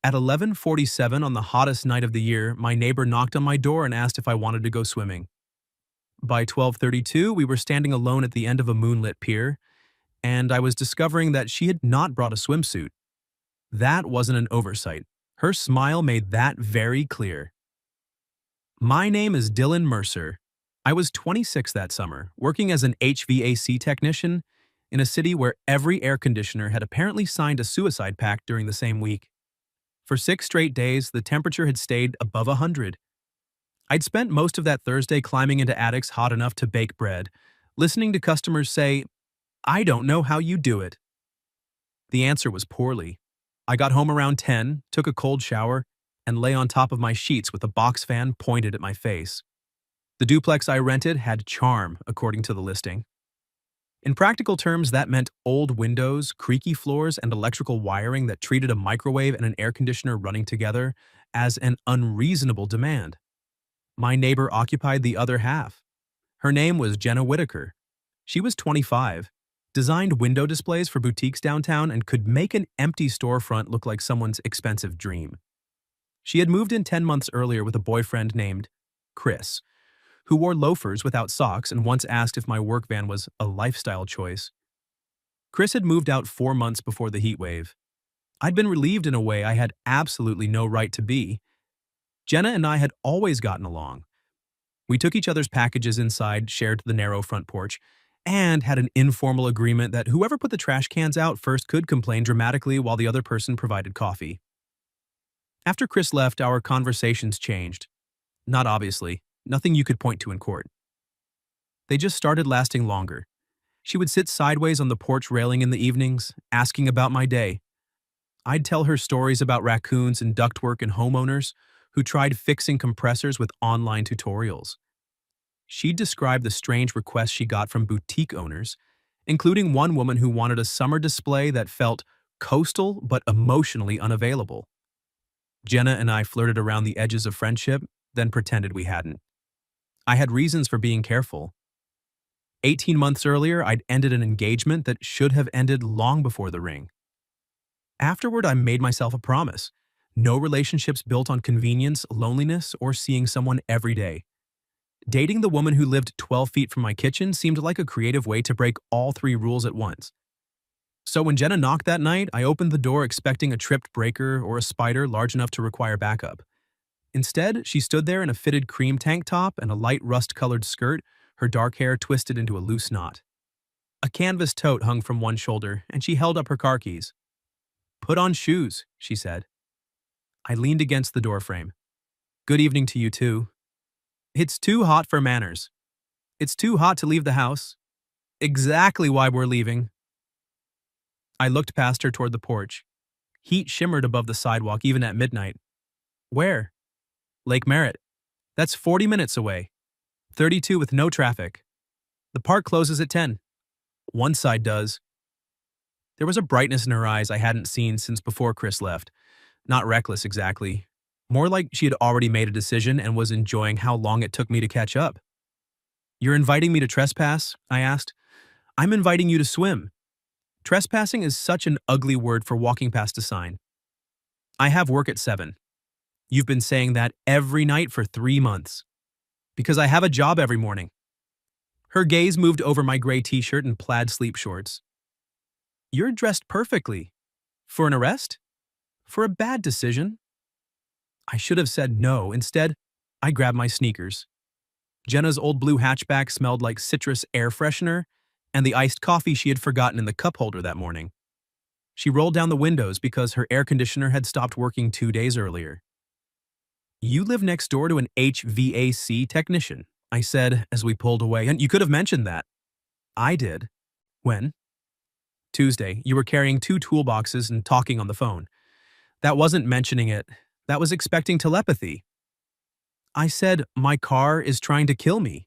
At 11:47 on the hottest night of the year, my neighbor knocked on my door and asked if I wanted to go swimming. By 12:32, we were standing alone at the end of a moonlit pier, and I was discovering that she had not brought a swimsuit. That wasn't an oversight. Her smile made that very clear. My name is Dylan Mercer. I was 26 that summer, working as an HVAC technician in a city where every air conditioner had apparently signed a suicide pact during the same week. For 6 straight days, the temperature had stayed above 100. I'd spent most of that Thursday climbing into attics hot enough to bake bread, listening to customers say, "I don't know how you do it." The answer was poorly. I got home around 10, took a cold shower, and lay on top of my sheets with a box fan pointed at my face. The duplex I rented had charm, according to the listing. In practical terms, that meant old windows, creaky floors, and electrical wiring that treated a microwave and an air conditioner running together as an unreasonable demand. My neighbor occupied the other half. Her name was Jenna Whitaker. She was 25, designed window displays for boutiques downtown, and could make an empty storefront look like someone's expensive dream. She had moved in 10 months earlier with a boyfriend named Chris, who wore loafers without socks and once asked if my work van was a lifestyle choice. Chris had moved out 4 months before the heat wave. I'd been relieved in a way I had absolutely no right to be. Jenna and I had always gotten along. We took each other's packages inside, shared the narrow front porch, and had an informal agreement that whoever put the trash cans out first could complain dramatically while the other person provided coffee. After Chris left, our conversations changed. Not obviously, nothing you could point to in court. They just started lasting longer. She would sit sideways on the porch railing in the evenings, asking about my day. I'd tell her stories about raccoons and ductwork and homeowners who tried fixing compressors with online tutorials. She'd describe the strange requests she got from boutique owners, including one woman who wanted a summer display that felt coastal but emotionally unavailable. Jenna and I flirted around the edges of friendship, then pretended we hadn't. I had reasons for being careful. 18 months earlier, I'd ended an engagement that should have ended long before the ring. Afterward, I made myself a promise. No relationships built on convenience, loneliness, or seeing someone every day. Dating the woman who lived 12 feet from my kitchen seemed like a creative way to break all three rules at once. So when Jenna knocked that night, I opened the door expecting a tripped breaker or a spider large enough to require backup. Instead, she stood there in a fitted cream tank top and a light rust-colored skirt, her dark hair twisted into a loose knot. A canvas tote hung from one shoulder, and she held up her car keys. "Put on shoes," she said. I leaned against the doorframe. "Good evening to you too." "It's too hot for manners. It's too hot to leave the house. Exactly why we're leaving." I looked past her toward the porch. Heat shimmered above the sidewalk even at midnight. "Where?" "Lake Merritt. That's 40 minutes away. 32 with no traffic. The park closes at 10. One side does." There was a brightness in her eyes I hadn't seen since before Chris left. Not reckless exactly. More like she had already made a decision and was enjoying how long it took me to catch up. "You're inviting me to trespass?" I asked. "I'm inviting you to swim. Trespassing is such an ugly word for walking past a sign. I have work at 7. You've been saying that every night for 3 months. Because I have a job every morning." Her gaze moved over my gray t-shirt and plaid sleep shorts. "You're dressed perfectly. For an arrest? For a bad decision?" I should have said no. Instead, I grabbed my sneakers. Jenna's old blue hatchback smelled like citrus air freshener and the iced coffee she had forgotten in the cup holder that morning. She rolled down the windows because her air conditioner had stopped working 2 days earlier. "You live next door to an HVAC technician," I said as we pulled away, "and you could have mentioned that." "I did." "When?" "Tuesday. You were carrying 2 toolboxes and talking on the phone. That wasn't mentioning it. That was expecting telepathy." I said, "My car is trying to kill me."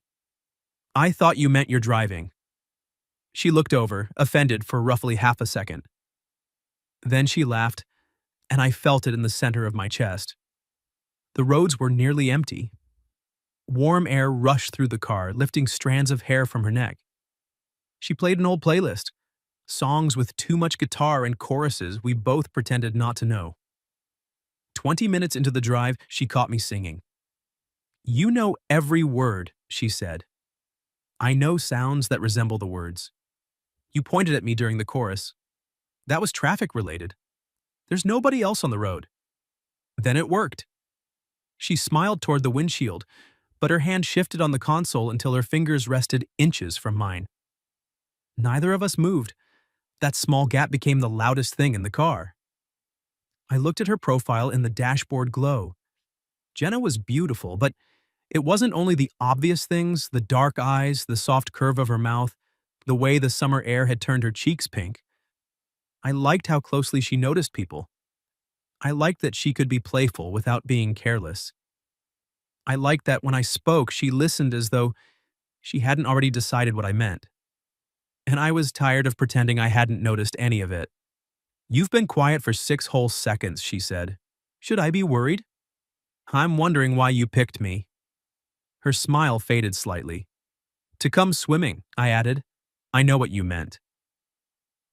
"I thought you meant you're driving." She looked over, offended for roughly half a second. Then she laughed, and I felt it in the center of my chest. The roads were nearly empty. Warm air rushed through the car, lifting strands of hair from her neck. She played an old playlist, songs with too much guitar and choruses we both pretended not to know. 20 minutes into the drive, she caught me singing. "You know every word," she said. "I know sounds that resemble the words. You pointed at me during the chorus. That was traffic related. There's nobody else on the road." Then it worked. She smiled toward the windshield, but her hand shifted on the console until her fingers rested inches from mine. Neither of us moved. That small gap became the loudest thing in the car. I looked at her profile in the dashboard glow. Jenna was beautiful, but it wasn't only the obvious things, the dark eyes, the soft curve of her mouth, the way the summer air had turned her cheeks pink. I liked how closely she noticed people. I liked that she could be playful without being careless. I liked that when I spoke, she listened as though she hadn't already decided what I meant. And I was tired of pretending I hadn't noticed any of it. "You've been quiet for 6 whole seconds," she said. "Should I be worried?" "I'm wondering why you picked me." Her smile faded slightly. "To come swimming," I added. "I know what you meant."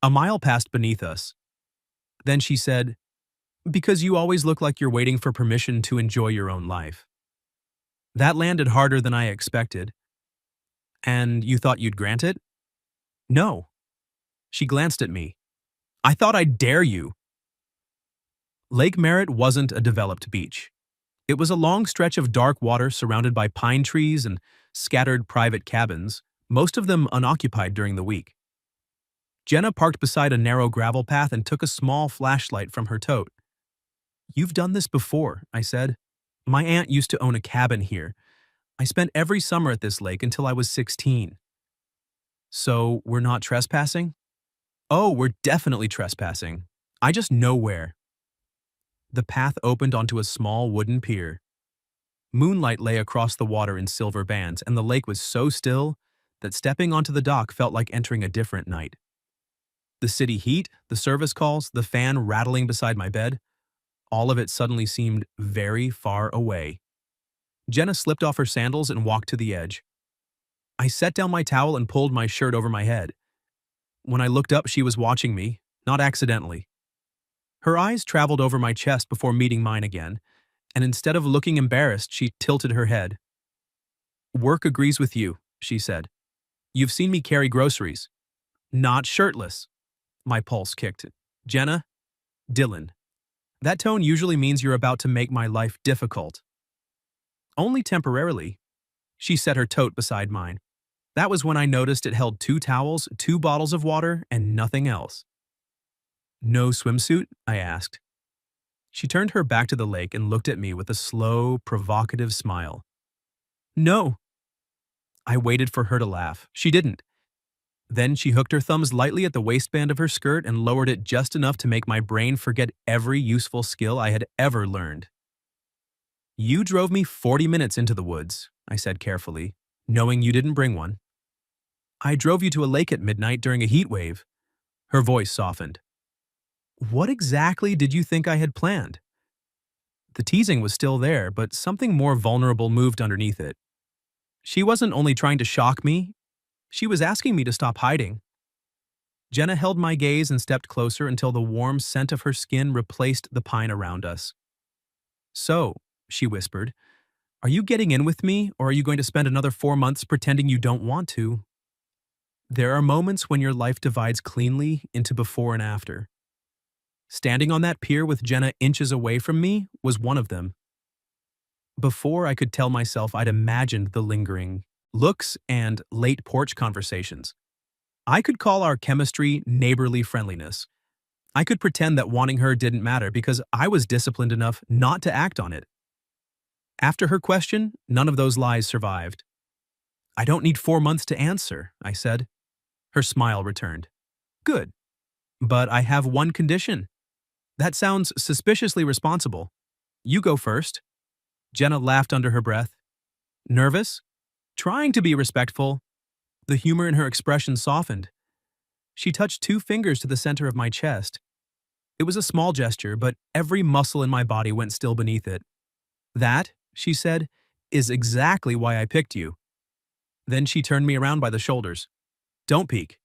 A mile passed beneath us. Then she said, "Because you always look like you're waiting for permission to enjoy your own life." That landed harder than I expected. "And you thought you'd grant it?" "No." She glanced at me. "I thought I'd dare you." Lake Merritt wasn't a developed beach. It was a long stretch of dark water surrounded by pine trees and scattered private cabins, most of them unoccupied during the week. Jenna parked beside a narrow gravel path and took a small flashlight from her tote. "You've done this before," I said. "My aunt used to own a cabin here. I spent every summer at this lake until I was 16. "So we're not trespassing?" "Oh, we're definitely trespassing. I just know where." The path opened onto a small wooden pier. Moonlight lay across the water in silver bands, and the lake was so still that stepping onto the dock felt like entering a different night. The city heat, the service calls, the fan rattling beside my bed, all of it suddenly seemed very far away. Jenna slipped off her sandals and walked to the edge. I set down my towel and pulled my shirt over my head. When I looked up, she was watching me, not accidentally. Her eyes traveled over my chest before meeting mine again, and instead of looking embarrassed, she tilted her head. "Work agrees with you," she said. "You've seen me carry groceries. Not shirtless." My pulse kicked. "Jenna, Dylan. That tone usually means you're about to make my life difficult." "Only temporarily." She set her tote beside mine. That was when I noticed it held 2 towels, 2 bottles of water, and nothing else. "No swimsuit?" I asked. She turned her back to the lake and looked at me with a slow, provocative smile. "No." I waited for her to laugh. She didn't. Then she hooked her thumbs lightly at the waistband of her skirt and lowered it just enough to make my brain forget every useful skill I had ever learned. "You drove me 40 minutes into the woods," I said carefully, "knowing you didn't bring one. I drove you to a lake at midnight during a heat wave." Her voice softened. "What exactly did you think I had planned?" The teasing was still there, but something more vulnerable moved underneath it. She wasn't only trying to shock me, she was asking me to stop hiding. Jenna held my gaze and stepped closer until the warm scent of her skin replaced the pine around us. "So," she whispered, "are you getting in with me, or are you going to spend another 4 months pretending you don't want to?" There are moments when your life divides cleanly into before and after. Standing on that pier with Jenna inches away from me was one of them. Before I could tell myself I'd imagined the lingering looks and late porch conversations. I could call our chemistry neighborly friendliness. I could pretend that wanting her didn't matter because I was disciplined enough not to act on it. After her question, none of those lies survived. "I don't need 4 months to answer," I said. Her smile returned. "Good. But I have one condition." "That sounds suspiciously responsible." "You go first." Jenna laughed under her breath. "Nervous?" "Trying to be respectful." The humor in her expression softened. She touched 2 fingers to the center of my chest. It was a small gesture, but every muscle in my body went still beneath it. "That," she said, "is exactly why I picked you." Then she turned me around by the shoulders. "Don't peek.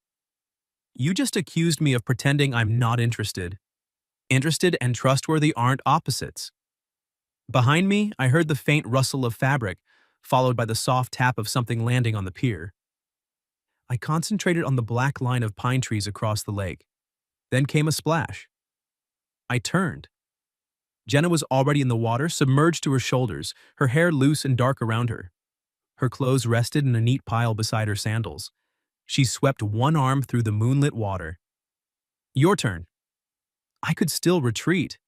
You just accused me of pretending I'm not interested. Interested and trustworthy aren't opposites." Behind me, I heard the faint rustle of fabric, followed by the soft tap of something landing on the pier. I concentrated on the black line of pine trees across the lake. Then came a splash. I turned. Jenna was already in the water, submerged to her shoulders, her hair loose and dark around her. Her clothes rested in a neat pile beside her sandals. She swept one arm through the moonlit water. Your turn. I could still retreat.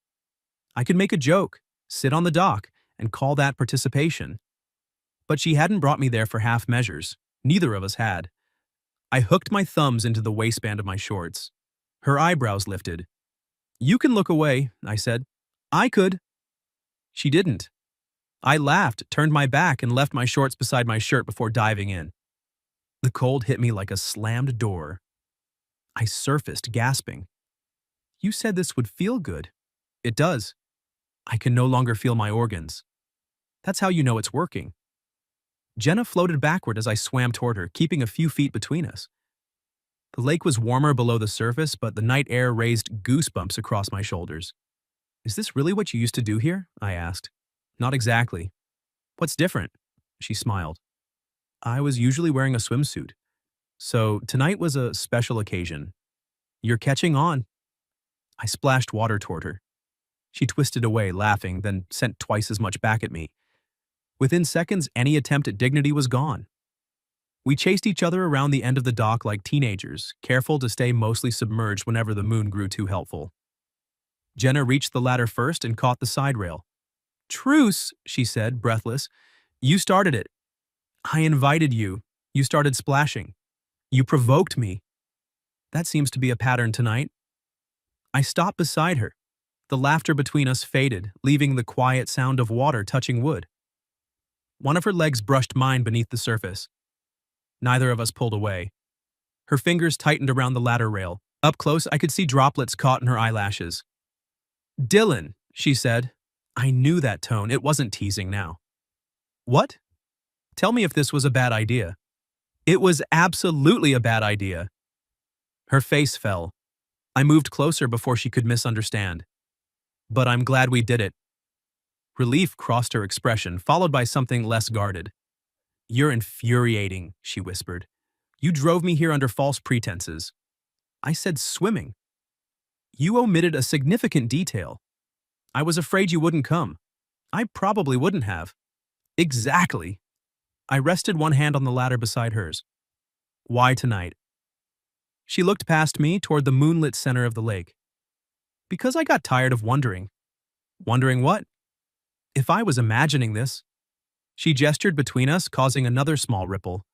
I could make a joke, sit on the dock, and call that participation. But she hadn't brought me there for half measures. Neither of us had. I hooked my thumbs into the waistband of my shorts. Her eyebrows lifted. You can look away, I said. I could. She didn't. I laughed, turned my back, and left my shorts beside my shirt before diving in. The cold hit me like a slammed door. I surfaced, gasping. You said this would feel good. It does. I can no longer feel my organs. That's how you know it's working. Jenna floated backward as I swam toward her, keeping a few feet between us. The lake was warmer below the surface, but the night air raised goosebumps across my shoulders. Is this really what you used to do here? I asked. Not exactly. What's different? She smiled. I was usually wearing a swimsuit. So tonight was a special occasion. You're catching on. I splashed water toward her. She twisted away, laughing, then sent twice as much back at me. Within seconds, any attempt at dignity was gone. We chased each other around the end of the dock like teenagers, careful to stay mostly submerged whenever the moon grew too helpful. Jenna reached the ladder first and caught the side rail. Truce, she said, breathless. You started it. I invited you. You started splashing. You provoked me. That seems to be a pattern tonight. I stopped beside her. The laughter between us faded, leaving the quiet sound of water touching wood. One of her legs brushed mine beneath the surface. Neither of us pulled away. Her fingers tightened around the ladder rail. Up close, I could see droplets caught in her eyelashes. Dylan, she said. I knew that tone. It wasn't teasing now. What? Tell me if this was a bad idea. It was absolutely a bad idea. Her face fell. I moved closer before she could misunderstand. But I'm glad we did it. Relief crossed her expression, followed by something less guarded. You're infuriating, she whispered. You drove me here under false pretenses. I said swimming. You omitted a significant detail. I was afraid you wouldn't come. I probably wouldn't have. Exactly. I rested one hand on the ladder beside hers. Why tonight? She looked past me toward the moonlit center of the lake. Because I got tired of wondering. Wondering what? If I was imagining this. She gestured between us, causing another small ripple.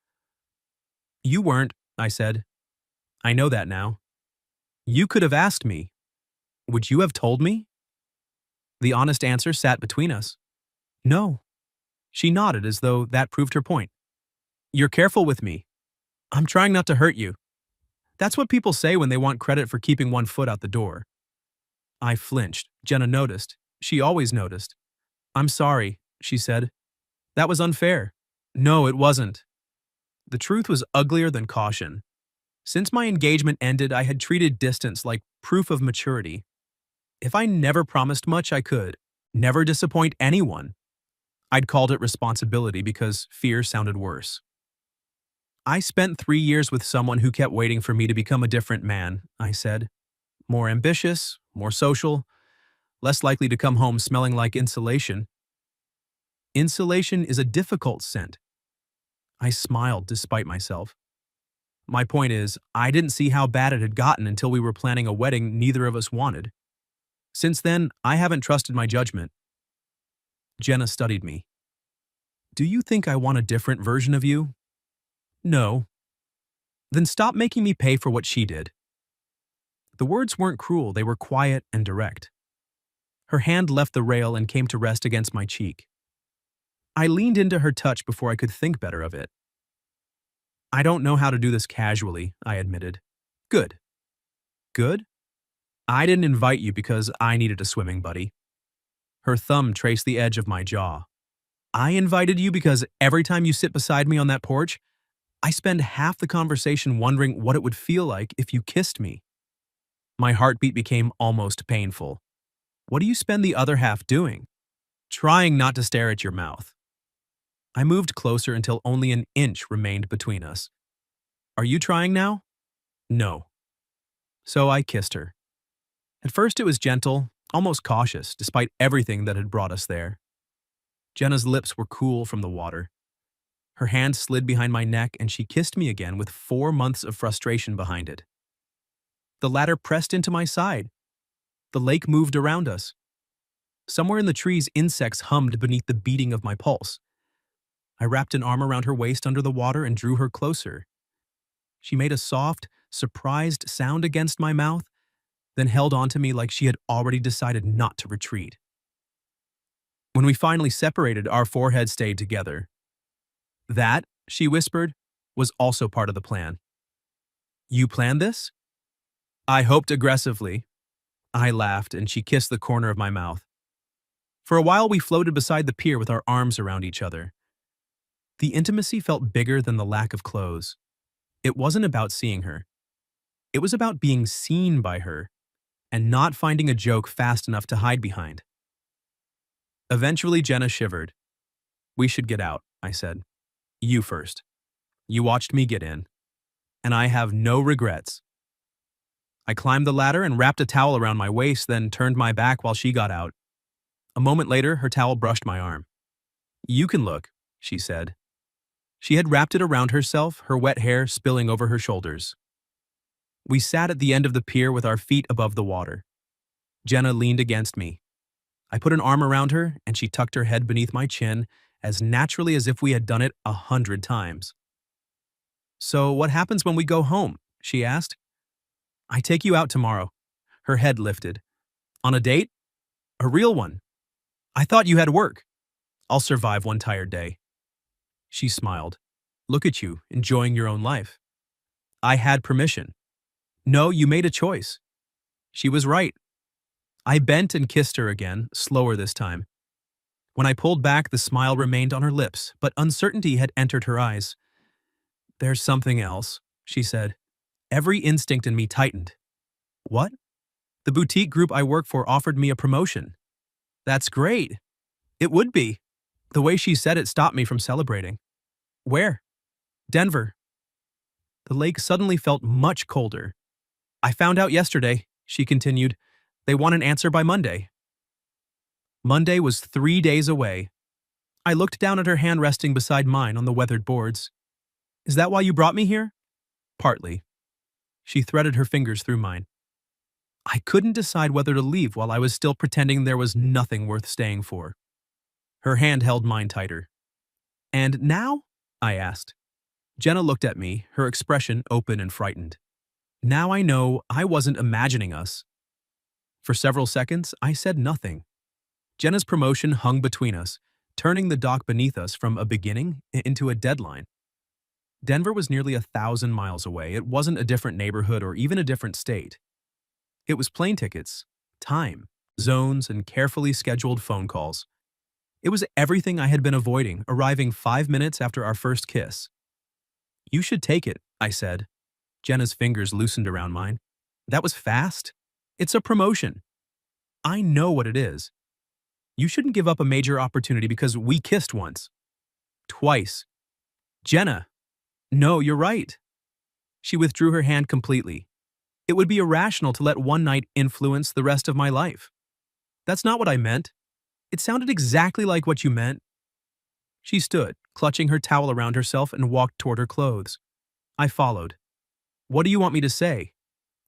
You weren't, I said. I know that now. You could have asked me. Would you have told me? The honest answer sat between us. No. She nodded as though that proved her point. You're careful with me. I'm trying not to hurt you. That's what people say when they want credit for keeping one foot out the door. I flinched. Jenna noticed. She always noticed. I'm sorry, she said. That was unfair. No, it wasn't. The truth was uglier than caution. Since my engagement ended, I had treated distance like proof of maturity. If I never promised much, I could never disappoint anyone. I'd called it responsibility because fear sounded worse. I spent 3 years with someone who kept waiting for me to become a different man, I said. More ambitious, more social, less likely to come home smelling like insulation. Insulation is a difficult scent. I smiled despite myself. My point is, I didn't see how bad it had gotten until we were planning a wedding neither of us wanted. Since then, I haven't trusted my judgment. Jenna studied me. Do you think I want a different version of you? No. Then stop making me pay for what she did. The words weren't cruel, they were quiet and direct. Her hand left the rail and came to rest against my cheek. I leaned into her touch before I could think better of it. I don't know how to do this casually, I admitted. Good. Good? I didn't invite you because I needed a swimming buddy. Her thumb traced the edge of my jaw. I invited you because every time you sit beside me on that porch, I spend half the conversation wondering what it would feel like if you kissed me. My heartbeat became almost painful. What do you spend the other half doing? trying not to stare at your mouth. I moved closer until only an inch remained between us. Are you trying now? No. So I kissed her. At first it was gentle, almost cautious, despite everything that had brought us there. Jenna's lips were cool from the water. Her hand slid behind my neck and she kissed me again with 4 months of frustration behind it. The ladder pressed into my side. The lake moved around us. Somewhere in the trees, insects hummed beneath the beating of my pulse. I wrapped an arm around her waist under the water and drew her closer. She made a soft, surprised sound against my mouth, then held onto me like she had already decided not to retreat. When we finally separated, our foreheads stayed together. That, she whispered, was also part of the plan. You planned this? I hoped aggressively. I laughed and she kissed the corner of my mouth. For a while we floated beside the pier with our arms around each other. The intimacy felt bigger than the lack of clothes. It wasn't about seeing her. It was about being seen by her and not finding a joke fast enough to hide behind. Eventually, Jenna shivered. We should get out, I said. You first. You watched me get in. And I have no regrets. I climbed the ladder and wrapped a towel around my waist, then turned my back while she got out. A moment later, her towel brushed my arm. You can look, she said. She had wrapped it around herself, her wet hair spilling over her shoulders. We sat at the end of the pier with our feet above the water. Jenna leaned against me. I put an arm around her, and she tucked her head beneath my chin as naturally as if we had done it 100 times. So what happens when we go home? She asked. I take you out tomorrow. Her head lifted. On a date? A real one. I thought you had work. I'll survive one tired day. She smiled. Look at you, enjoying your own life. I had permission. No, you made a choice. She was right. I bent and kissed her again, slower this time. When I pulled back, the smile remained on her lips, but uncertainty had entered her eyes. There's something else, she said. Every instinct in me tightened. What? The boutique group I work for offered me a promotion. That's great. It would be. The way she said it stopped me from celebrating. Where? Denver. The lake suddenly felt much colder. I found out yesterday, she continued. They want an answer by Monday. Monday was 3 days away. I looked down at her hand resting beside mine on the weathered boards. Is that why you brought me here? Partly. She threaded her fingers through mine. I couldn't decide whether to leave while I was still pretending there was nothing worth staying for. Her hand held mine tighter. And now? I asked. Jenna looked at me, her expression open and frightened. Now I know I wasn't imagining us. For several seconds, I said nothing. Jenna's promotion hung between us, turning the dock beneath us from a beginning into a deadline. Denver was nearly 1,000 miles away. It wasn't a different neighborhood or even a different state. It was plane tickets, time, zones, and carefully scheduled phone calls. It was everything I had been avoiding, arriving 5 minutes after our first kiss. You should take it, I said. Jenna's fingers loosened around mine. That was fast. It's a promotion. I know what it is. You shouldn't give up a major opportunity because we kissed once. Twice. Jenna. No, you're right. She withdrew her hand completely. It would be irrational to let one night influence the rest of my life. That's not what I meant. It sounded exactly like what you meant. She stood, clutching her towel around herself, and walked toward her clothes. I followed. What do you want me to say?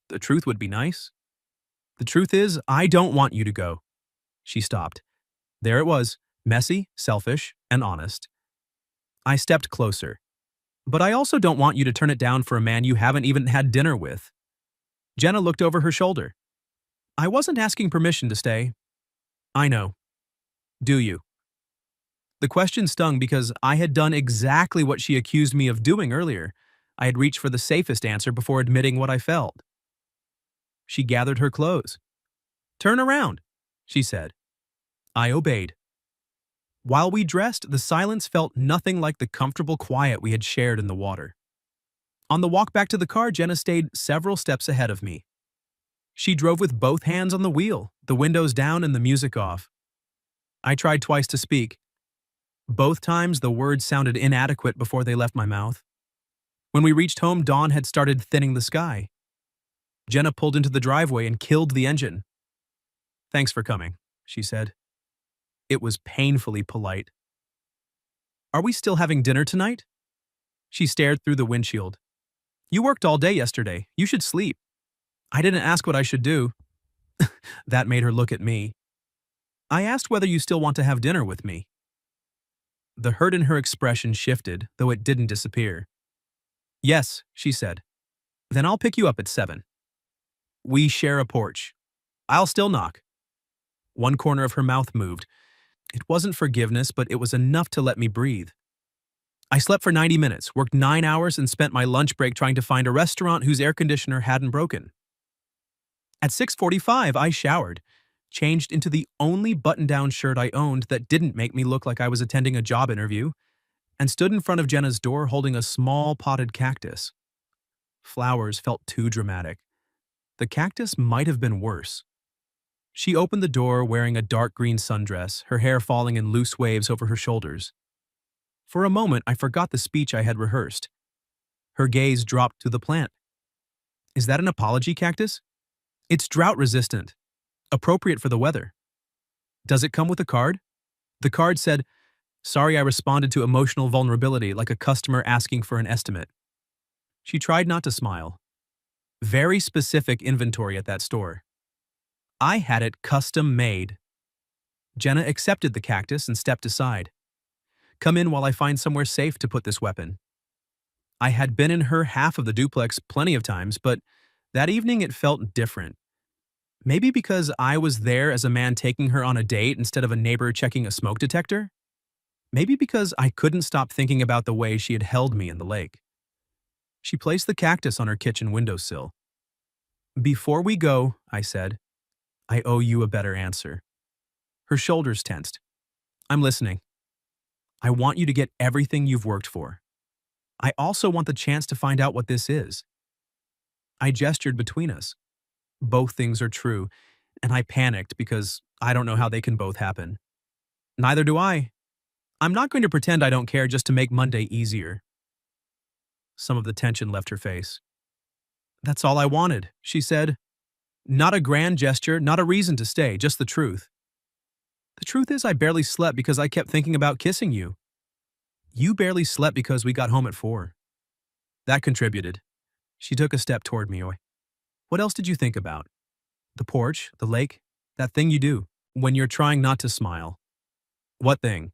The truth would be nice. The truth is, I don't want you to go. She stopped. There it was, messy, selfish, and honest. I stepped closer. But I also don't want you to turn it down for a man you haven't even had dinner with. Jenna looked over her shoulder. I wasn't asking permission to stay. I know. Do you? The question stung because I had done exactly what she accused me of doing earlier. I had reached for the safest answer before admitting what I felt. She gathered her clothes. Turn around, she said. I obeyed. While we dressed, the silence felt nothing like the comfortable quiet we had shared in the water. On the walk back to the car, Jenna stayed several steps ahead of me. She drove with both hands on the wheel, the windows down and the music off. I tried twice to speak. Both times, the words sounded inadequate before they left my mouth. When we reached home, dawn had started thinning the sky. Jenna pulled into the driveway and killed the engine. "Thanks for coming," she said. It was painfully polite. "Are we still having dinner tonight?" She stared through the windshield. "You worked all day yesterday. You should sleep." I didn't ask what I should do. That made her look at me. "I asked whether you still want to have dinner with me." The hurt in her expression shifted, though it didn't disappear. "Yes," she said. "Then I'll pick you up at 7. We share a porch. I'll still knock." One corner of her mouth moved. It wasn't forgiveness, but it was enough to let me breathe. I slept for 90 minutes, worked 9 hours, and spent my lunch break trying to find a restaurant whose air conditioner hadn't broken. At 6:45, I showered, changed into the only button-down shirt I owned that didn't make me look like I was attending a job interview, and stood in front of Jenna's door holding a small potted cactus. Flowers felt too dramatic. The cactus might have been worse. She opened the door wearing a dark green sundress, her hair falling in loose waves over her shoulders. For a moment, I forgot the speech I had rehearsed. Her gaze dropped to the plant. "Is that an apology cactus?" "It's drought-resistant. Appropriate for the weather." "Does it come with a card?" The card said, "Sorry I responded to emotional vulnerability like a customer asking for an estimate." She tried not to smile. Very specific inventory at that store. I had it custom made. Jenna accepted the cactus and stepped aside. "Come in while I find somewhere safe to put this weapon." I had been in her half of the duplex plenty of times, but that evening it felt different. Maybe because I was there as a man taking her on a date instead of a neighbor checking a smoke detector? Maybe because I couldn't stop thinking about the way she had held me in the lake. She placed the cactus on her kitchen windowsill. "Before we go," I said, "I owe you a better answer." Her shoulders tensed. "I'm listening." "I want you to get everything you've worked for. I also want the chance to find out what this is." I gestured between us. Both things are true, and I panicked because I don't know how they can both happen. "Neither do I. I'm not going to pretend I don't care just to make Monday easier." Some of the tension left her face. "That's all I wanted," she said. "Not a grand gesture, not a reason to stay, just the truth." "The truth is I barely slept because I kept thinking about kissing you." "You barely slept because we got home at 4. That contributed." She took a step toward me. "What else did you think about?" "The porch, the lake, that thing you do when you're trying not to smile." "What thing?"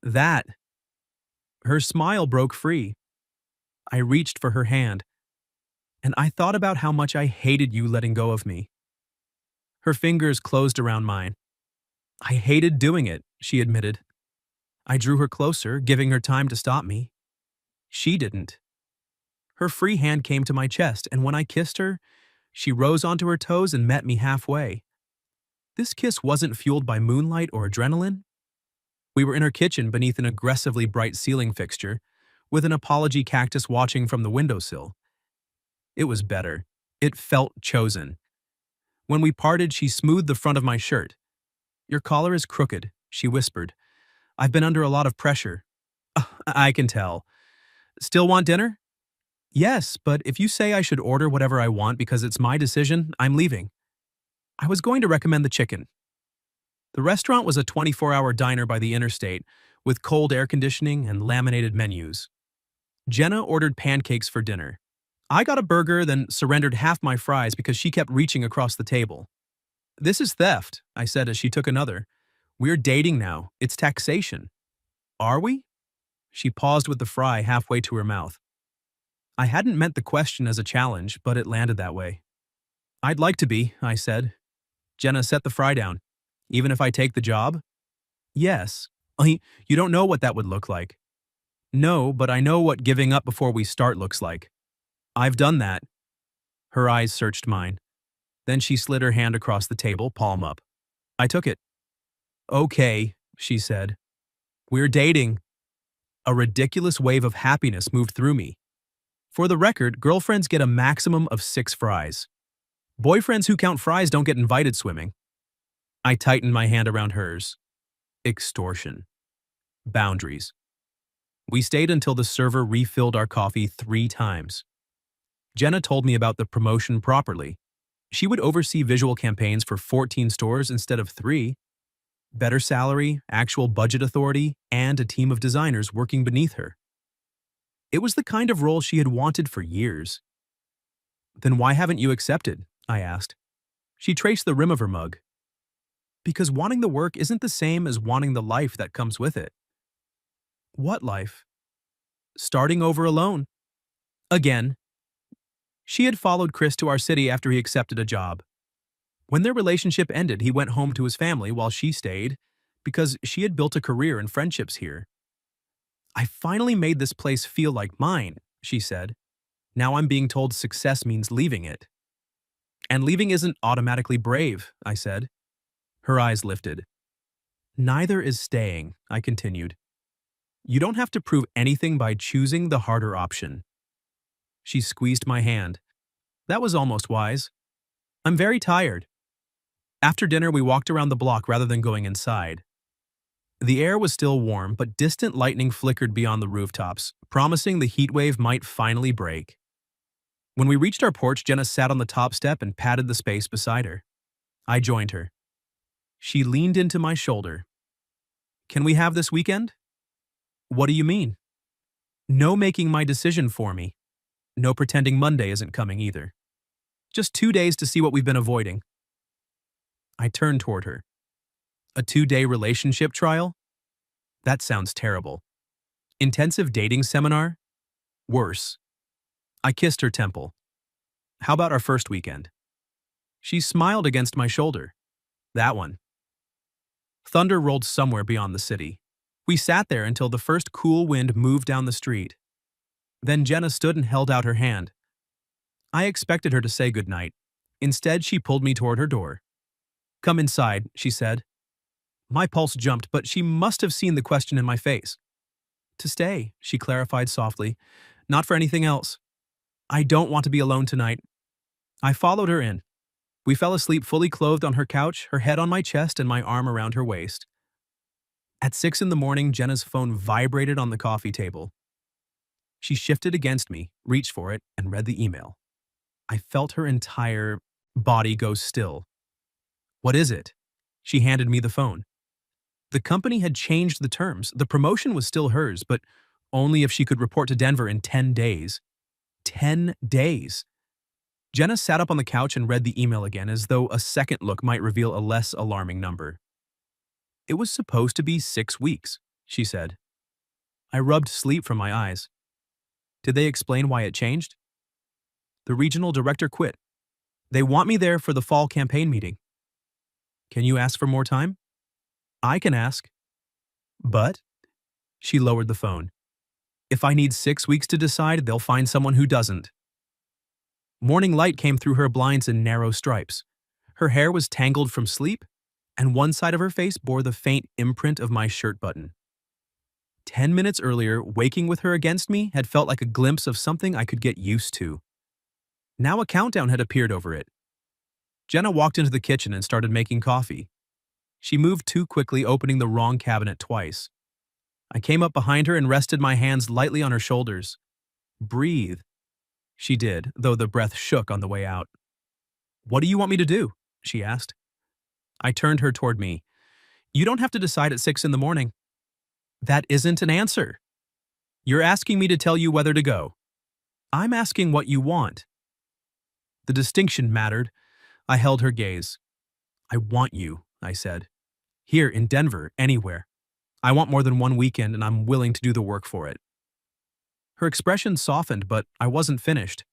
"That." Her smile broke free. I reached for her hand, and I thought about how much I hated you letting go of me. Her fingers closed around mine. "I hated doing it," she admitted. I drew her closer, giving her time to stop me. She didn't. Her free hand came to my chest, and when I kissed her, she rose onto her toes and met me halfway. This kiss wasn't fueled by moonlight or adrenaline. We were in her kitchen beneath an aggressively bright ceiling fixture, with an apology cactus watching from the windowsill. It was better. It felt chosen. When we parted, she smoothed the front of my shirt. "Your collar is crooked," she whispered. "I've been under a lot of pressure." I can tell." "Still want dinner?" "Yes, but if you say I should order whatever I want because it's my decision, I'm leaving." I was going to recommend the chicken. The restaurant was a 24-hour diner by the interstate, with cold air conditioning and laminated menus. Jenna ordered pancakes for dinner. I got a burger, then surrendered half my fries because she kept reaching across the table. "This is theft," I said as she took another. "We're dating now. It's taxation." "Are we?" She paused with the fry halfway to her mouth. I hadn't meant the question as a challenge, but it landed that way. "I'd like to be," I said. Jenna set the fry down. "Even if I take the job?" "Yes." You don't know what that would look like." "No, but I know what giving up before we start looks like." "I've done that." Her eyes searched mine. Then she slid her hand across the table, palm up. I took it. "Okay," she said. "We're dating." A ridiculous wave of happiness moved through me. For the record, girlfriends get a maximum of 6 fries. Boyfriends who count fries don't get invited swimming. I tightened my hand around hers. Extortion. Boundaries. We stayed until the server refilled our coffee 3 times. Jenna told me about the promotion properly. She would oversee visual campaigns for 14 stores instead of 3, better salary, actual budget authority, and a team of designers working beneath her. It was the kind of role she had wanted for years. Then why haven't you accepted? I asked. She traced the rim of her mug. Because wanting the work isn't the same as wanting the life that comes with it. What life? Starting over alone. Again. She had followed Chris to our city after he accepted a job. When their relationship ended, he went home to his family while she stayed because she had built a career and friendships here. I finally made this place feel like mine, she said. Now I'm being told success means leaving it. And leaving isn't automatically brave, I said. Her eyes lifted. Neither is staying, I continued. You don't have to prove anything by choosing the harder option. She squeezed my hand. That was almost wise. I'm very tired. After dinner, we walked around the block rather than going inside. The air was still warm, but distant lightning flickered beyond the rooftops, promising the heat wave might finally break. When we reached our porch, Jenna sat on the top step and patted the space beside her. I joined her. She leaned into my shoulder. Can we have this weekend? What do you mean? No making my decision for me. No pretending Monday isn't coming either. Just 2 days to see what we've been avoiding. I turned toward her. A 2-day relationship trial? That sounds terrible. Intensive dating seminar? Worse. I kissed her temple. How about our first weekend? She smiled against my shoulder. That one. Thunder rolled somewhere beyond the city. We sat there until the first cool wind moved down the street. Then Jenna stood and held out her hand. I expected her to say goodnight. Instead, she pulled me toward her door. Come inside, she said. My pulse jumped, but she must have seen the question in my face. To stay, she clarified softly. Not for anything else. I don't want to be alone tonight. I followed her in. We fell asleep fully clothed on her couch, her head on my chest and my arm around her waist. At 6 in the morning, Jenna's phone vibrated on the coffee table. She shifted against me, reached for it, and read the email. I felt her entire body go still. What is it? She handed me the phone. The company had changed the terms. The promotion was still hers, but only if she could report to Denver in 10 days. 10 days. Jenna sat up on the couch and read the email again as though a second look might reveal a less alarming number. It was supposed to be 6 weeks, she said. I rubbed sleep from my eyes. Did they explain why it changed? The regional director quit. They want me there for the fall campaign meeting. Can you ask for more time? I can ask. But? She lowered the phone. If I need 6 weeks to decide, they'll find someone who doesn't. Morning light came through her blinds in narrow stripes. Her hair was tangled from sleep, and one side of her face bore the faint imprint of my shirt button. 10 minutes earlier, waking with her against me had felt like a glimpse of something I could get used to. Now a countdown had appeared over it. Jenna walked into the kitchen and started making coffee. She moved too quickly, opening the wrong cabinet twice. I came up behind her and rested my hands lightly on her shoulders. Breathe. She did, though the breath shook on the way out. What do you want me to do? She asked. I turned her toward me. You don't have to decide at 6 in the morning. That isn't an answer. You're asking me to tell you whether to go. I'm asking what you want. The distinction mattered. I held her gaze. I want you, I said. Here, in Denver, anywhere. I want more than 1 weekend, and I'm willing to do the work for it. Her expression softened, but I wasn't finished.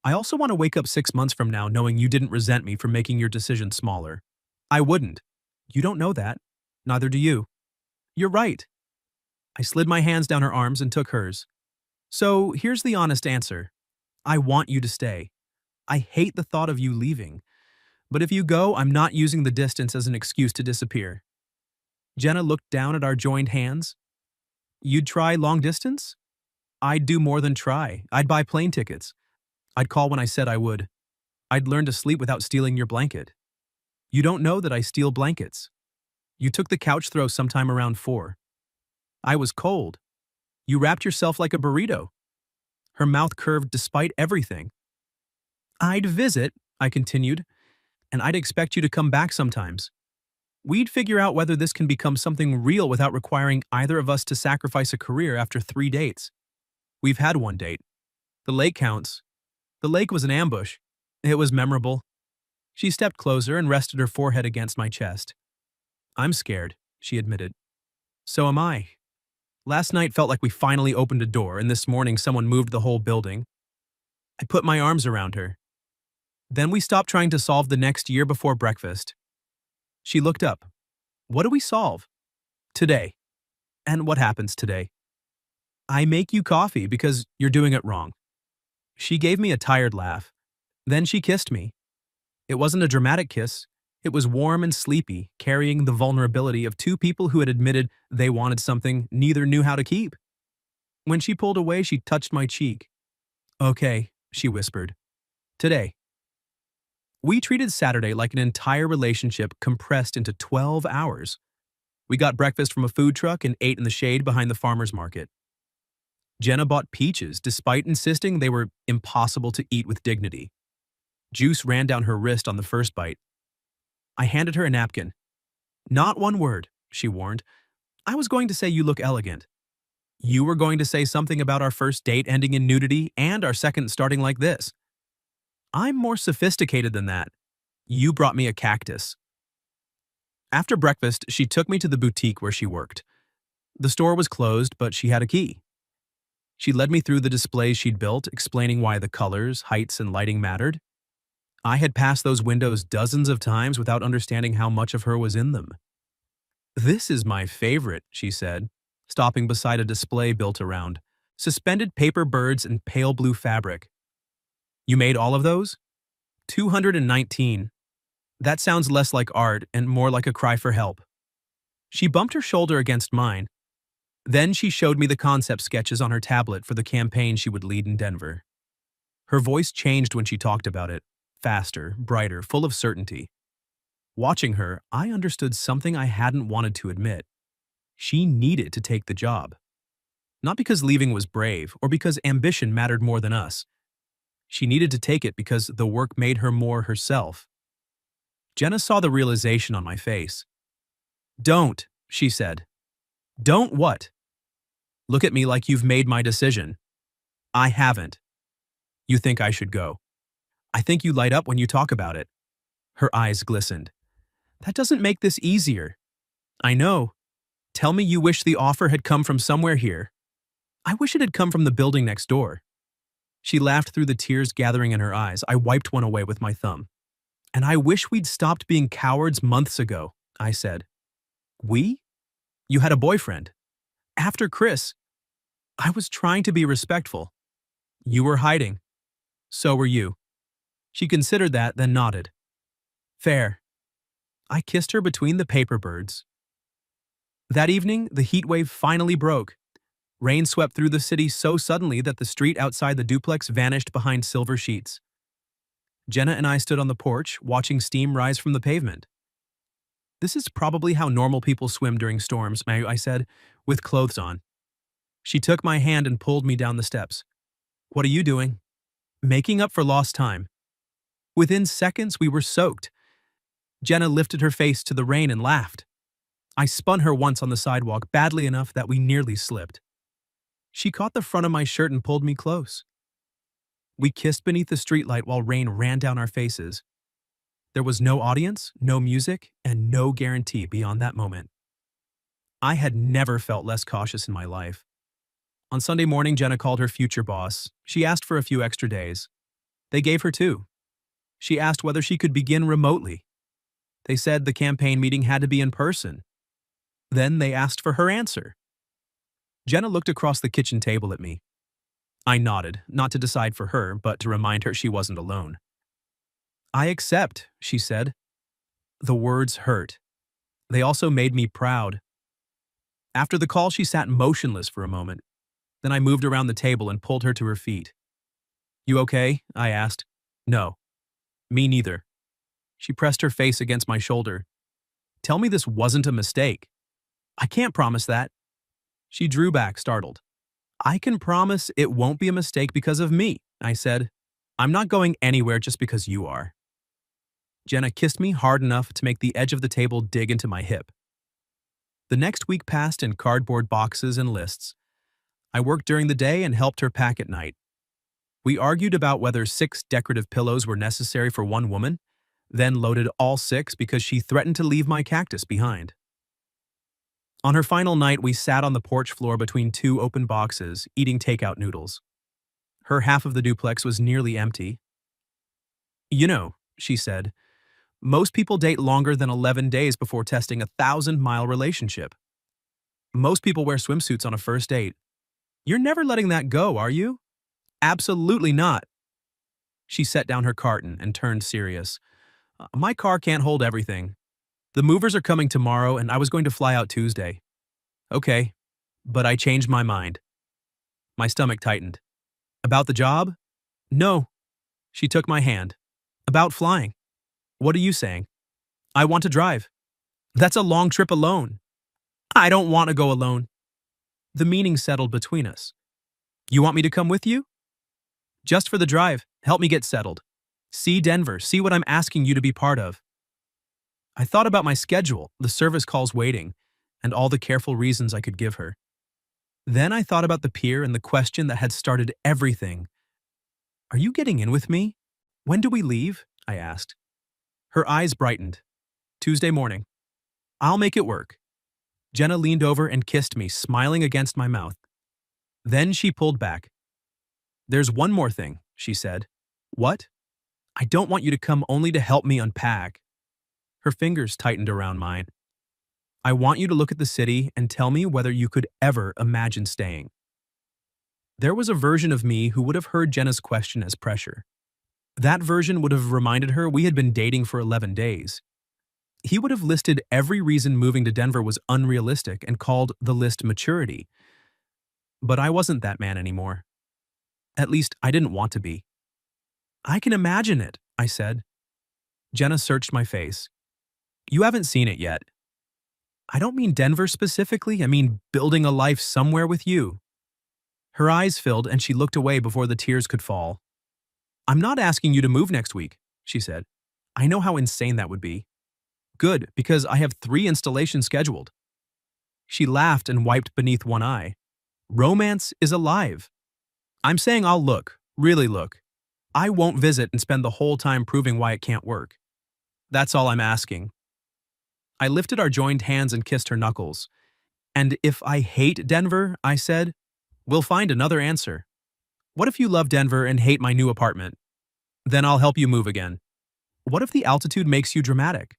I also want to wake up 6 months from now knowing you didn't resent me for making your decision smaller. I wouldn't. You don't know that. Neither do you. You're right. I slid my hands down her arms and took hers. So here's the honest answer. I want you to stay. I hate the thought of you leaving. But if you go, I'm not using the distance as an excuse to disappear. Jenna looked down at our joined hands. You'd try long distance? I'd do more than try. I'd buy plane tickets. I'd call when I said I would. I'd learn to sleep without stealing your blanket. You don't know that I steal blankets. You took the couch throw sometime around 4. I was cold. You wrapped yourself like a burrito. Her mouth curved despite everything. I'd visit, I continued, and I'd expect you to come back sometimes. We'd figure out whether this can become something real without requiring either of us to sacrifice a career after 3 dates. We've had 1 date. The lake counts. The lake was an ambush. It was memorable. She stepped closer and rested her forehead against my chest. I'm scared, she admitted. So am I. Last night felt like we finally opened a door, and this morning someone moved the whole building. I put my arms around her. Then we stopped trying to solve the next year before breakfast. She looked up. What do we solve? Today. And what happens today? I make you coffee because you're doing it wrong. She gave me a tired laugh. Then she kissed me. It wasn't a dramatic kiss. It was warm and sleepy, carrying the vulnerability of 2 people who had admitted they wanted something neither knew how to keep. When she pulled away, she touched my cheek. Okay, she whispered. Today. We treated Saturday like an entire relationship compressed into 12 hours. We got breakfast from a food truck and ate in the shade behind the farmer's market. Jenna bought peaches despite insisting they were impossible to eat with dignity. Juice ran down her wrist on the first bite. I handed her a napkin. Not one word, she warned. I was going to say you look elegant. You were going to say something about our first date ending in nudity and our second starting like this. I'm more sophisticated than that. You brought me a cactus. After breakfast, she took me to the boutique where she worked. The store was closed, but she had a key. She led me through the displays she'd built, explaining why the colors, heights, and lighting mattered. I had passed those windows dozens of times without understanding how much of her was in them. This is my favorite, she said, stopping beside a display built around suspended paper birds and pale blue fabric. You made all of those? 219. That sounds less like art and more like a cry for help. She bumped her shoulder against mine. Then she showed me the concept sketches on her tablet for the campaign she would lead in Denver. Her voice changed when she talked about it, faster, brighter, full of certainty. Watching her, I understood something I hadn't wanted to admit. She needed to take the job. Not because leaving was brave or because ambition mattered more than us. She needed to take it because the work made her more herself. Jenna saw the realization on my face. Don't, she said. Don't what? Look at me like you've made my decision. I haven't. You think I should go. I think you light up when you talk about it. Her eyes glistened. That doesn't make this easier. I know. Tell me you wish the offer had come from somewhere here. I wish it had come from the building next door. She laughed through the tears gathering in her eyes. I wiped one away with my thumb. And I wish we'd stopped being cowards months ago, I said. We? You had a boyfriend. After Chris. I was trying to be respectful. You were hiding. So were you. She considered that, then nodded. Fair. I kissed her between the paper birds. That evening, the heatwave finally broke. Rain swept through the city so suddenly that the street outside the duplex vanished behind silver sheets. Jenna and I stood on the porch, watching steam rise from the pavement. This is probably how normal people swim during storms, I said, with clothes on. She took my hand and pulled me down the steps. What are you doing? Making up for lost time. Within seconds, we were soaked. Jenna lifted her face to the rain and laughed. I spun her once on the sidewalk, badly enough that we nearly slipped. She caught the front of my shirt and pulled me close. We kissed beneath the streetlight while rain ran down our faces. There was no audience, no music, and no guarantee beyond that moment. I had never felt less cautious in my life. On Sunday morning, Jenna called her future boss. She asked for a few extra days. They gave her 2. She asked whether she could begin remotely. They said the campaign meeting had to be in person. Then they asked for her answer. Jenna looked across the kitchen table at me. I nodded, not to decide for her, but to remind her she wasn't alone. I accept, she said. The words hurt. They also made me proud. After the call, she sat motionless for a moment. Then I moved around the table and pulled her to her feet. You okay? I asked. No. Me neither. She pressed her face against my shoulder. Tell me this wasn't a mistake. I can't promise that. She drew back, startled. I can promise it won't be a mistake because of me, I said. I'm not going anywhere just because you are. Jenna kissed me hard enough to make the edge of the table dig into my hip. The next week passed in cardboard boxes and lists. I worked during the day and helped her pack at night. We argued about whether 6 decorative pillows were necessary for one woman, then loaded all 6 because she threatened to leave my cactus behind. On her final night, we sat on the porch floor between 2 open boxes, eating takeout noodles. Her half of the duplex was nearly empty. You know, she said, most people date longer than 11 days before testing a 1,000-mile relationship. Most people wear swimsuits on a first date. You're never letting that go, are you? Absolutely not. She set down her carton and turned serious. My car can't hold everything. The movers are coming tomorrow and I was going to fly out Tuesday. Okay, but I changed my mind. My stomach tightened. About the job? No. She took my hand. About flying. What are you saying? I want to drive. That's a long trip alone. I don't want to go alone. The meaning settled between us. You want me to come with you? Just for the drive. Help me get settled. See Denver. See what I'm asking you to be part of. I thought about my schedule, the service calls waiting, and all the careful reasons I could give her. Then I thought about the pier and the question that had started everything. Are you getting in with me? When do we leave? I asked. Her eyes brightened. Tuesday morning. I'll make it work. Jenna leaned over and kissed me, smiling against my mouth. Then she pulled back. There's one more thing, she said. What? I don't want you to come only to help me unpack. Her fingers tightened around mine. I want you to look at the city and tell me whether you could ever imagine staying. There was a version of me who would have heard Jenna's question as pressure. That version would have reminded her we had been dating for 11 days. He would have listed every reason moving to Denver was unrealistic and called the list maturity. But I wasn't that man anymore. At least, I didn't want to be. I can imagine it, I said. Jenna searched my face. You haven't seen it yet. I don't mean Denver specifically, I mean building a life somewhere with you. Her eyes filled and she looked away before the tears could fall. I'm not asking you to move next week, she said. I know how insane that would be. Good, because I have 3 installations scheduled. She laughed and wiped beneath one eye. Romance is alive. I'm saying I'll look, really look. I won't visit and spend the whole time proving why it can't work. That's all I'm asking. I lifted our joined hands and kissed her knuckles. And if I hate Denver, I said, we'll find another answer. What if you love Denver and hate my new apartment? Then I'll help you move again. What if the altitude makes you dramatic?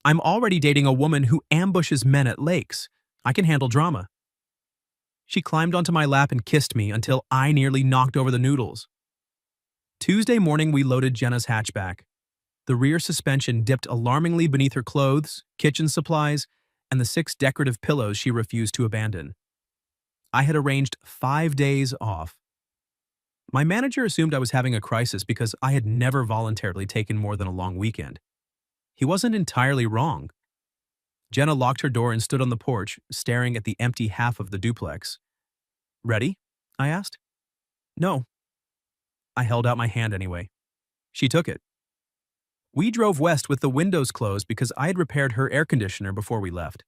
I'm already dating a woman who ambushes men at lakes. I can handle drama. She climbed onto my lap and kissed me until I nearly knocked over the noodles. Tuesday morning, we loaded Jenna's hatchback. The rear suspension dipped alarmingly beneath her clothes, kitchen supplies, and the 6 decorative pillows she refused to abandon. I had arranged 5 days off. My manager assumed I was having a crisis because I had never voluntarily taken more than a long weekend. He wasn't entirely wrong. Jenna locked her door and stood on the porch, staring at the empty half of the duplex. Ready? I asked. No. I held out my hand anyway. She took it. We drove west with the windows closed because I had repaired her air conditioner before we left.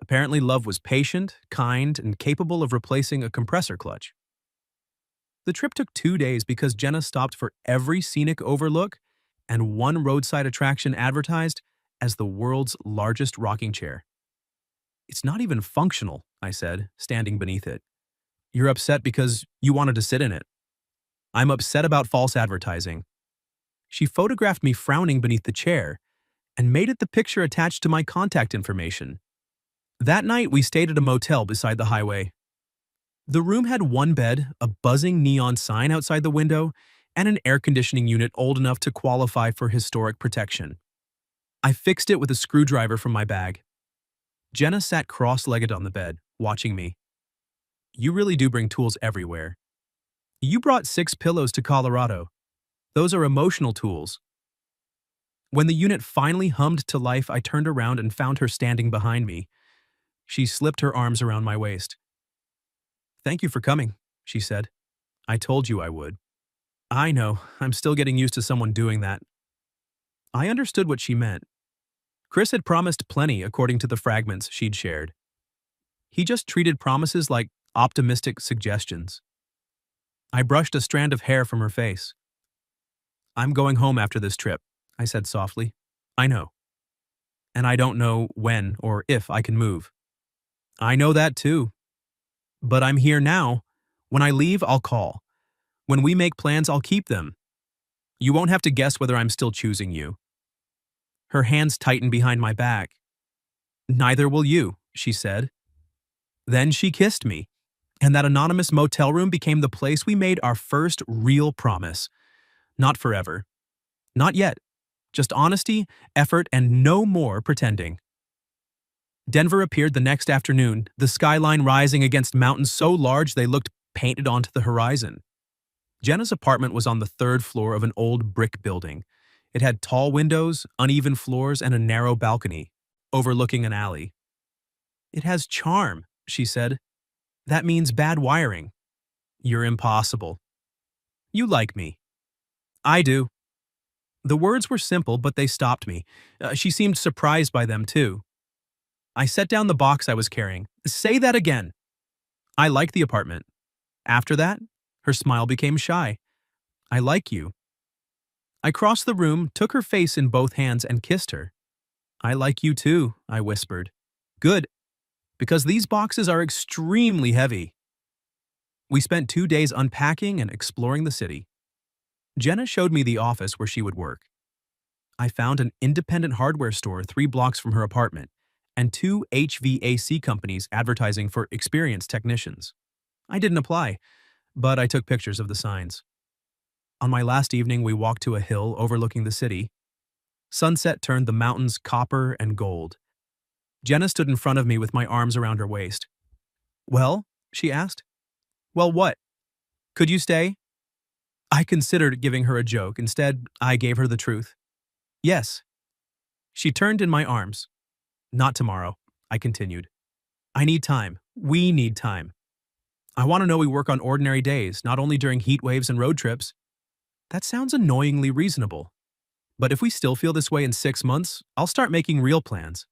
Apparently, love was patient, kind, and capable of replacing a compressor clutch. The trip took 2 days because Jenna stopped for every scenic overlook and one roadside attraction advertised as the world's largest rocking chair. It's not even functional, I said, standing beneath it. You're upset because you wanted to sit in it. I'm upset about false advertising. She photographed me frowning beneath the chair and made it the picture attached to my contact information. That night, we stayed at a motel beside the highway. The room had 1 bed, a buzzing neon sign outside the window, and an air conditioning unit old enough to qualify for historic protection. I fixed it with a screwdriver from my bag. Jenna sat cross-legged on the bed, watching me. You really do bring tools everywhere. You brought 6 pillows to Colorado. Those are emotional tools. When the unit finally hummed to life, I turned around and found her standing behind me. She slipped her arms around my waist. "Thank you for coming," she said. "I told you I would." "I know, I'm still getting used to someone doing that." I understood what she meant. Chris had promised plenty according to the fragments she'd shared. He just treated promises like optimistic suggestions. I brushed a strand of hair from her face. "I'm going home after this trip," I said softly. "I know. And I don't know when or if I can move." "I know that too. But I'm here now. When I leave, I'll call. When we make plans, I'll keep them. You won't have to guess whether I'm still choosing you." Her hands tightened behind my back. "Neither will you," she said. Then she kissed me, and that anonymous motel room became the place we made our first real promise. Not forever. Not yet. Just honesty, effort, and no more pretending. Denver appeared the next afternoon, the skyline rising against mountains so large they looked painted onto the horizon. Jenna's apartment was on the third floor of an old brick building. It had tall windows, uneven floors, and a narrow balcony, overlooking an alley. "It has charm," she said. "That means bad wiring." "You're impossible." "You like me." "I do." The words were simple, but they stopped me. She seemed surprised by them, too. I set down the box I was carrying. "Say that again." "I like the apartment." After that, her smile became shy. "I like you." I crossed the room, took her face in both hands, and kissed her. "I like you too," I whispered. "Good, because these boxes are extremely heavy." We spent 2 days unpacking and exploring the city. Jenna showed me the office where she would work. I found an independent hardware store 3 blocks from her apartment, and 2 HVAC companies advertising for experienced technicians. I didn't apply, but I took pictures of the signs. On my last evening, we walked to a hill overlooking the city. Sunset turned the mountains copper and gold. Jenna stood in front of me with my arms around her waist. "Well?" she asked. "Well, what? Could you stay?" I considered giving her a joke. Instead, I gave her the truth. "Yes." She turned in my arms. "Not tomorrow," I continued. "I need time. We need time. I want to know we work on ordinary days, not only during heat waves and road trips." That sounds annoyingly reasonable. "But if we still feel this way in 6 months, I'll start making real plans."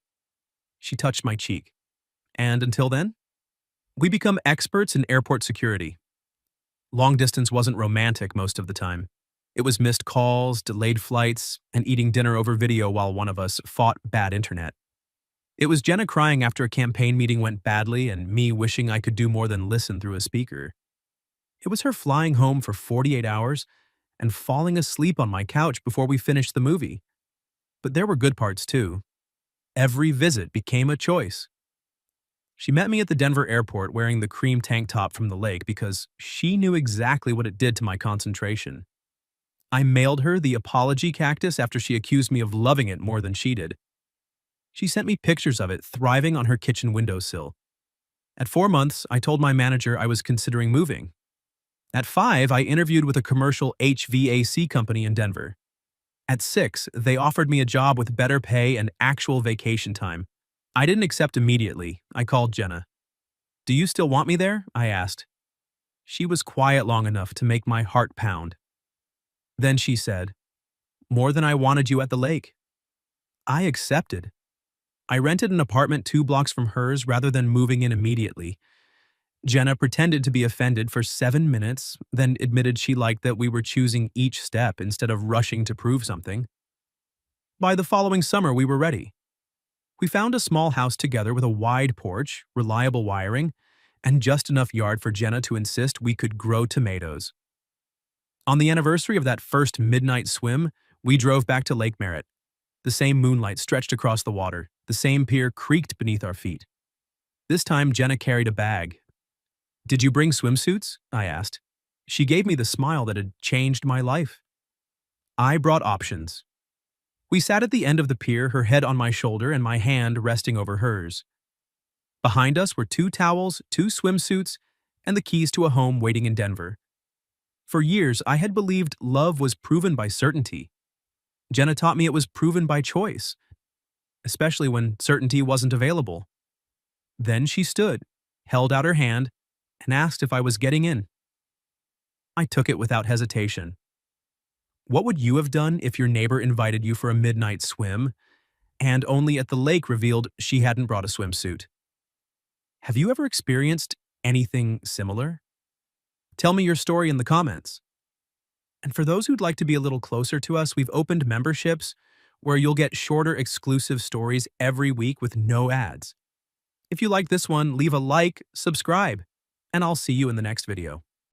She touched my cheek. "And until then?" "We become experts in airport security." Long distance wasn't romantic most of the time. It was missed calls, delayed flights, and eating dinner over video while one of us fought bad internet. It was Jenna crying after a campaign meeting went badly and me wishing I could do more than listen through a speaker. It was her flying home for 48 hours and falling asleep on my couch before we finished the movie. But there were good parts too. Every visit became a choice. She met me at the Denver airport wearing the cream tank top from the lake because she knew exactly what it did to my concentration. I mailed her the apology cactus after she accused me of loving it more than she did. She sent me pictures of it thriving on her kitchen windowsill. At 4 months, I told my manager I was considering moving. At 5, I interviewed with a commercial HVAC company in Denver. At 6, they offered me a job with better pay and actual vacation time. I didn't accept immediately. I called Jenna. "Do you still want me there?" I asked. She was quiet long enough to make my heart pound. Then she said, "More than I wanted you at the lake." I accepted. I rented an apartment 2 blocks from hers rather than moving in immediately. Jenna pretended to be offended for 7 minutes, then admitted she liked that we were choosing each step instead of rushing to prove something. By the following summer, we were ready. We found a small house together with a wide porch, reliable wiring, and just enough yard for Jenna to insist we could grow tomatoes. On the anniversary of that first midnight swim, we drove back to Lake Merritt. The same moonlight stretched across the water. The same pier creaked beneath our feet. This time, Jenna carried a bag. "Did you bring swimsuits?" I asked. She gave me the smile that had changed my life. I brought options. We sat at the end of the pier, her head on my shoulder and my hand resting over hers. Behind us were 2 towels, 2 swimsuits, and the keys to a home waiting in Denver. For years, I had believed love was proven by certainty. Jenna taught me it was proven by choice, especially when certainty wasn't available. Then she stood, held out her hand, and asked if I was getting in. I took it without hesitation. What would you have done if your neighbor invited you for a midnight swim and only at the lake revealed she hadn't brought a swimsuit? Have you ever experienced anything similar? Tell me your story in the comments. And for those who'd like to be a little closer to us, we've opened memberships where you'll get shorter exclusive stories every week with no ads. If you like this one, leave a like, subscribe, and I'll see you in the next video.